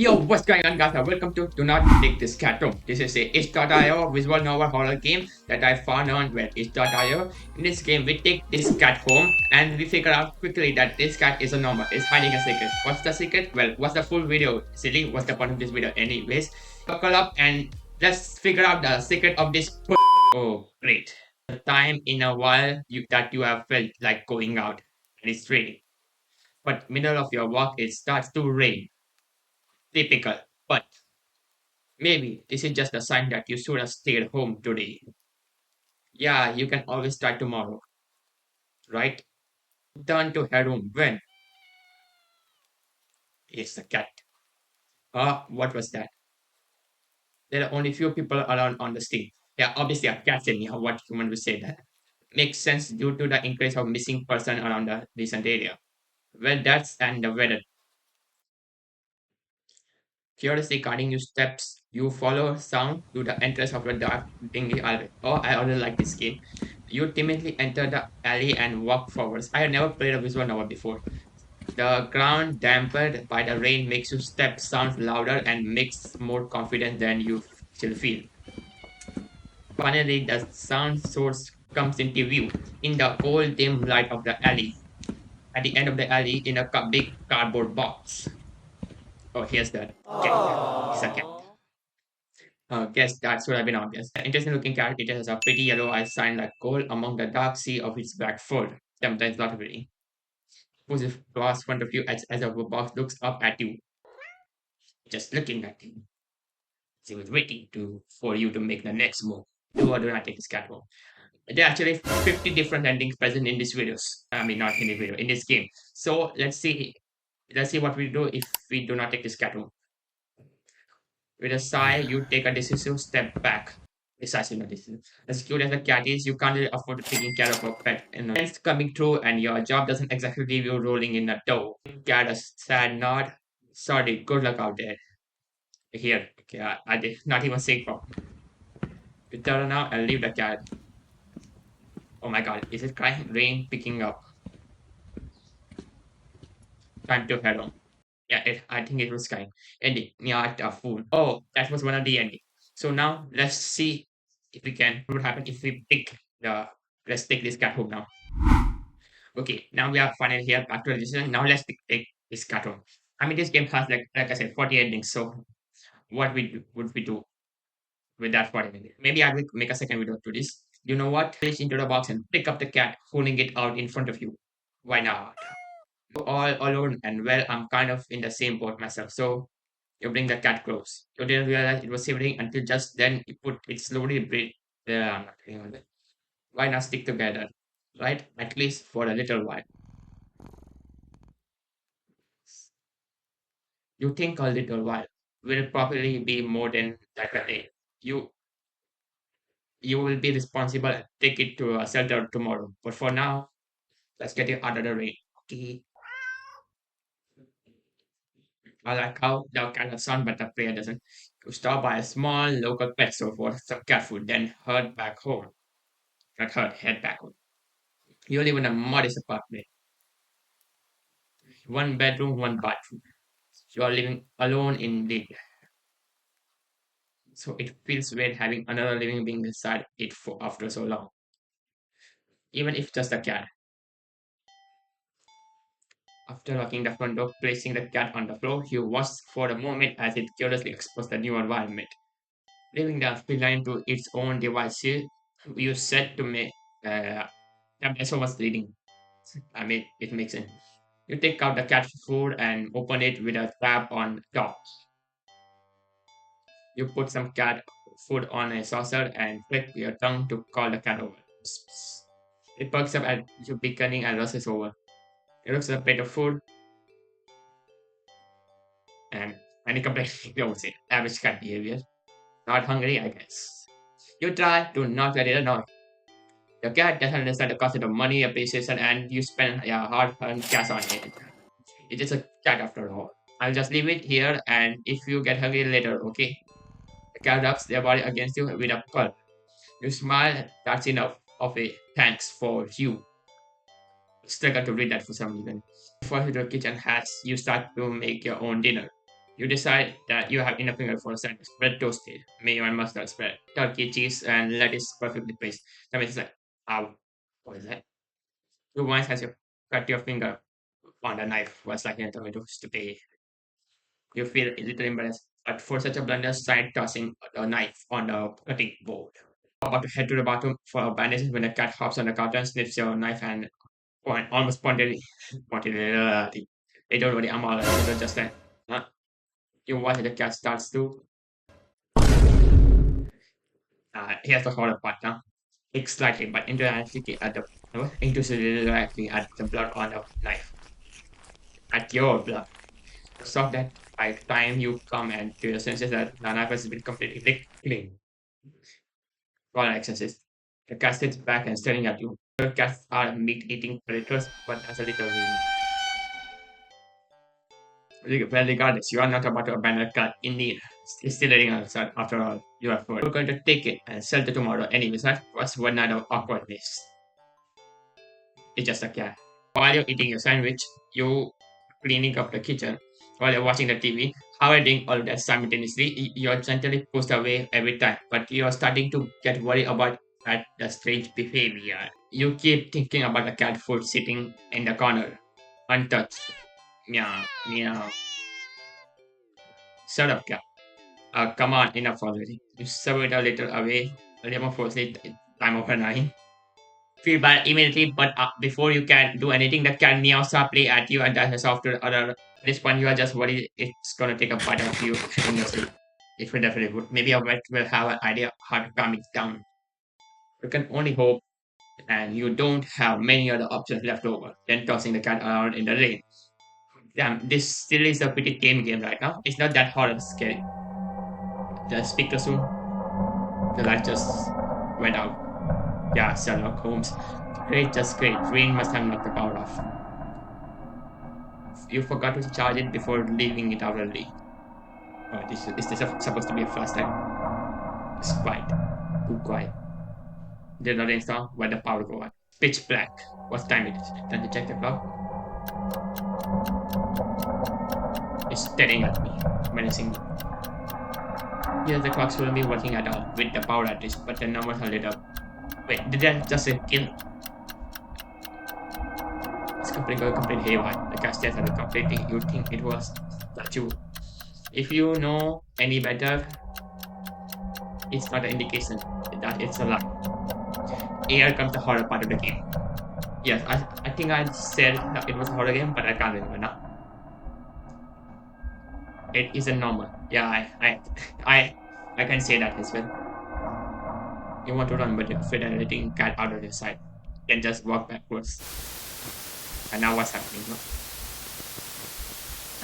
Yo, what's going on, guys? Welcome to Do Not Take This Cat Home. This is a itch.io visual novel horror game that I found on itch.io. In this game, we take this cat home and we figure out quickly that this cat is a normal, is hiding a secret. What's the secret? Well, what's the full video? Silly, what's the point of this video? Anyways, buckle up and let's figure out the secret of this. Oh, great. The time in a while that you have felt like going out and it's raining. But middle of your walk, it starts to rain. Typical. But maybe this is just a sign that you should have stayed home today. Yeah, you can always try tomorrow, right? Turn to her room when it's the cat. Ah, what was that? There are only few people around on the street. Yeah, obviously a cat in here. What human would say that? Makes sense due to the increase of missing person around the recent area. Well, that's and the weather. Curiously guiding your steps, you follow sound to the entrance of a dark, dingy alley. Oh, I already like this game. You timidly enter the alley and walk forwards. I have never played a visual novel before. The ground dampened by the rain makes your steps sound louder and makes more confident than you still feel. Finally, the sound source comes into view in the cold, dim light of the alley. At the end of the alley, in a big cardboard box. Oh, here's the cat. It's a cat. Guess that should have been obvious. An interesting looking cat, it has a pretty yellow eyes shine like gold among the dark sea of its black fur. Sometimes not pretty. Pulls it across front of you as a box looks up at you, just looking at you. She was waiting for you to make the next move. Do or do not take this cat home. There are actually 50 different endings present in these videos. I mean, not in the video, in this game. So let's see. Let's see what we do if we do not take this cat home. With a sigh, you take a decisive step back. Decisive, not decisive. As cute as a cat is, you can't really afford taking care of a pet. And it's coming true, and your job doesn't exactly leave you rolling in a dough. Cat a sad nod. Sorry, good luck out there. Here, okay, I did not even say from. You turn now and leave the cat. Oh my god, is it crying? Rain picking up. Time to head home. Yeah, I think it was crying. Ending. Yeah, a fool. Oh, that was one of the ending. So now let's see if we can. What would happen if we pick the? Let's take this cat home now. Okay, now we are finally here back to the decision. Now let's take this cat home. I mean, this game has like I said, 40 endings. So what would we do with that 40 endings? Maybe I will make a second video to this. You know what? Reach into the box and pick up the cat, holding it out in front of you. Why not? All alone, and well, I'm kind of in the same boat myself. So you bring the cat close. You didn't realize it was shivering until just then you put it slowly breathe. Yeah, I'm not kidding on that. Why not stick together? Right? At least for a little while. You think a little while will probably be more than that a day. You you will be responsible and take it to a shelter tomorrow. But for now, let's get it out of the rain. Okay. I like how the cat has sun, but the player doesn't. You stop by a small local pet store for some cat food, then head back home. Not head back home. You live in a modest apartment. One bedroom, one bathroom. You are living alone in the so it feels weird having another living being beside it for after so long. Even if just a cat. After locking the front door, placing the cat on the floor, you watch for a moment as it curiously explores the new environment. Leaving the feline to its own devices, you set to make that's what was reading. I mean it makes sense. You take out the cat food and open it with a tab on top. You put some cat food on a saucer and flick your tongue to call the cat over. It perks up at you beckoning and rushes over. It looks at a plate of food and any complaint close it. Average cat behavior. Not hungry, I guess. You try to not let it annoy. The cat doesn't understand the cost of the money, appreciation, and you spend your hard-earned cash on it. It is a cat after all. I'll just leave it here, and if you get hungry later, okay? The cat rubs their body against you with a purr. You smile, that's enough of a thanks for you. Struggle to read that for some reason. Before you to the kitchen has you start to make your own dinner. You decide that you have enough finger for a sandwich. Bread toasted, mayo and mustard spread, turkey, cheese, and lettuce perfectly placed. That means it's like, ow, what is that? You once has you cut your finger on the knife was like a tomato today. You feel a little embarrassed, but for such a blunder, side tossing a knife on the cutting board. About to head to the bathroom for a bandage when a cat hops on the counter and sniffs your knife and almost pointed Hey, don't worry, I'm alright. You don't just that. Huh? You watch the cat starts to. Here's the horror part now. It's slightly, but indirectly at the indirectly at the blood on the knife. At your blood. So that by the time you come and to your senses that the knife has been completely clean. For an exorcist. The cat sits back and staring at you. Your cats are meat-eating predators, but as a little well, regardless, you are not about to abandon a cat. Indeed, it's still living outside after all. You are for. You're going to take it and sell it tomorrow. Anyways, that was one night of awkwardness. It's just a cat. While you're eating your sandwich, you cleaning up the kitchen. While you're watching the TV, how are you doing all of that simultaneously? You're gently pushed away every time, but you're starting to get worried about the strange behavior. You keep thinking about the cat food sitting in the corner, untouched. Meow, meow. Shut up, cat. Come on, enough already. You shove it a little away. Unfortunately, time over 9. Feel bad immediately, but before you can do anything, the cat meows sharply at you and dashes off to the other. At this point, you are just worried it's gonna take a bite of you in your sleep. It will definitely would. Maybe a vet will have an idea how to calm it down. You can only hope, and you don't have many other options left over than tossing the cat around in the rain. Damn, this still is a pretty tame game right now. It's not that hard or scary. Just speak too soon. The light just went out. Yeah, Sherlock Holmes. Great, just great. Rain must have knocked the power off. You forgot to charge it before leaving it out early. Oh, is this supposed to be a flashlight? It's quiet. Too quiet. Did not install when the power go out. Pitch black. What time it is? Time to check the clock. It's staring at me, menacing me. Yes, the clock shouldn't be working at all with the power at least, but the numbers are lit up. Wait, did that just say kill? It's complete haywire. The cat stares at it completely. You think it was that you. If you know any better, it's not an indication that it's a lie. Here comes the horror part of the game. Yes, I think I said that it was a horror game, but I can't remember now. It isn't normal. Yeah, I can say that as well. You want to run, but you're afraid of letting cat out of your sight. Then just walk backwards. And now what's happening? No?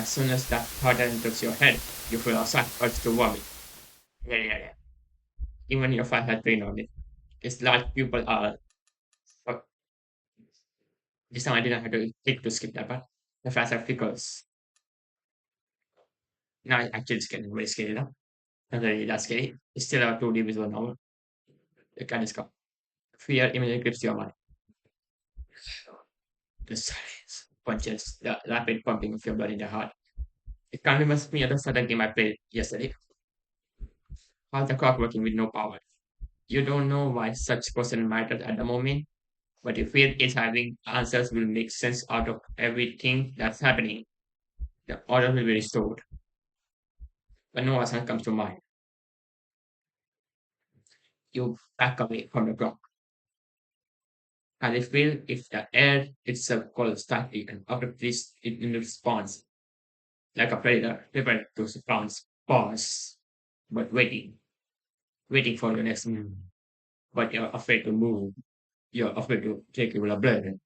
As soon as that thought enters your head, you feel a sudden urge to vomit. Yeah. Even your fat had trained on it. It's like people are. Oh, this time I didn't have to click to skip that part. The fast are pickles. Now it actually it's getting very scary now. Not really that scary. It's still a 2D visual novel. The cat is gone. Fear immediately grips your mind. The silence punches the rapid pumping of your blood in the heart. It kind of reminds me of the sudden game I played yesterday. How's the clock working with no power? You don't know why such question matters at the moment, but you feel it's having answers will make sense out of everything that's happening. The order will be restored. When no answer comes to mind, you back away from the clock. And I feel if the air itself calls slightly and abruptly in response, like a predator prepared to pounce, pause, but waiting for the next move. But you're afraid to move. You're afraid to take your blood.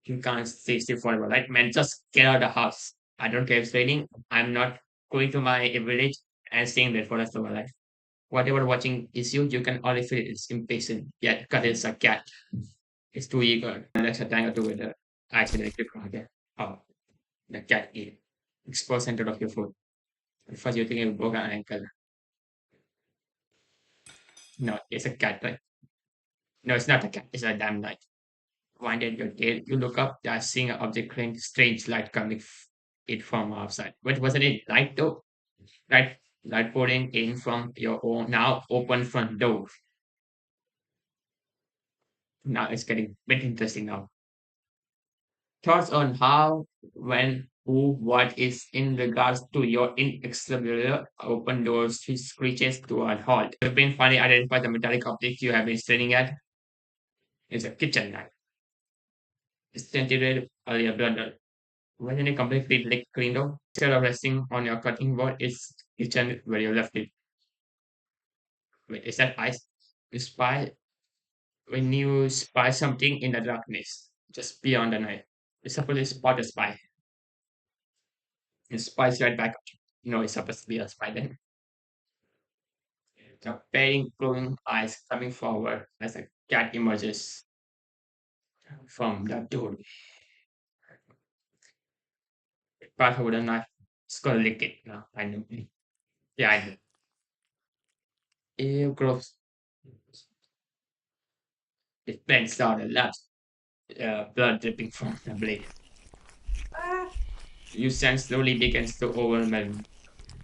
You can't stay still forever, right? Man, just get out of the house. I don't care if it's raining. I'm not going to my village and staying there for the rest of my life. Whatever watching is you can only feel it's impatient. Yet, because it's a cat. It's too eager. And extra time or two with the accidentally click on again. Oh, the cat ate. Expose center of your foot. First, you think you broke an ankle. No, it's a cat, right? No, it's not a cat. It's a damn knife. Winded your tail. You look up. They are seeing an object strange light coming. it from outside. But wasn't it light though? Right? Light pouring in from your own now open front door. Now it's getting a bit interesting now. Thoughts on how, when, who, what is in regards to your inexorable open doors screeches to a halt. You've been finally identified the metallic object you have been staring at. It's a kitchen knife. It's scented earlier blundered. Wasn't it completely cleaned up? Instead of resting on your cutting board, it's kitchen where you left it. Wait, is that ice? You spy when you spy something in the darkness, just beyond the night. You supposed to spot a spy. You spies right back at you. No, it's supposed to be a spy then. The pale glowing eyes coming forward as a cat emerges from the door. Pass over the knife. It's gonna lick it now. I know. Yeah, I know. Ew, gross. It bends down a lot. Blood dripping from the blade. You sense slowly begins to overwhelm.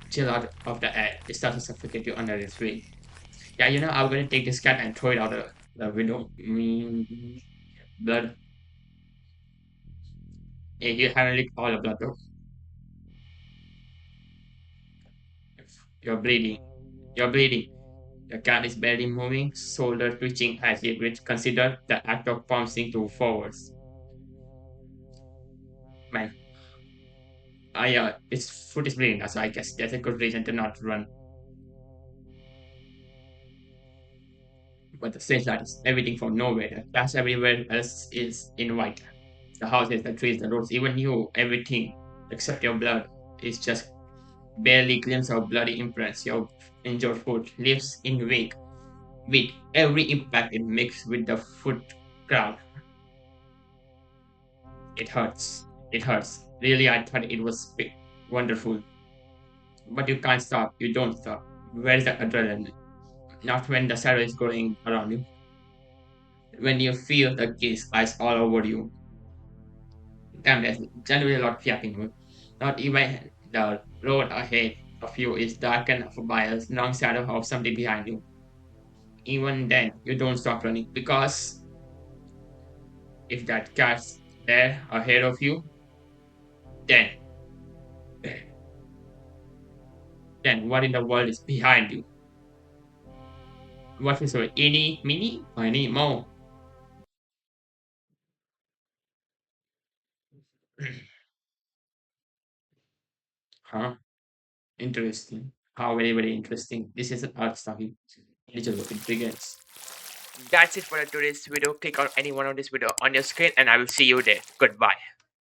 Chill out of the air. It starts to suffocate you under its weight. Yeah, I'm gonna take this cat and throw it out the window. Blood. Hey, you haven't licked all the blood though. You're bleeding. You're bleeding. The cat is barely moving, shoulder twitching as it would consider the act of pouncing to forwards. Man, its foot is bleeding, so I guess that's a good reason to not run. But the strange light is everything from nowhere. The grass everywhere else is in white. The houses, the trees, the roads, even you, everything except your blood is just barely glimpse of bloody imprints. Your injured foot leaves in wake. With every impact it makes with the foot ground. It hurts. It hurts. Really, I thought it was wonderful. But you can't stop. You don't stop. Where's the adrenaline? Not when the shadow is going around you. When you feel the gaze eyes all over you. Damn, there's generally a lot of yapping. Not even the road ahead of you is darkened by a long shadow of something behind you. Even then, you don't stop running because if that cat's there ahead of you, then what in the world is behind you? What is so any mini mini mo? Huh? Interesting. How very interesting. This is an art story. Literally, it begins. That's it for today's video. Click on any one of this video on your screen, and I will see you there. Goodbye.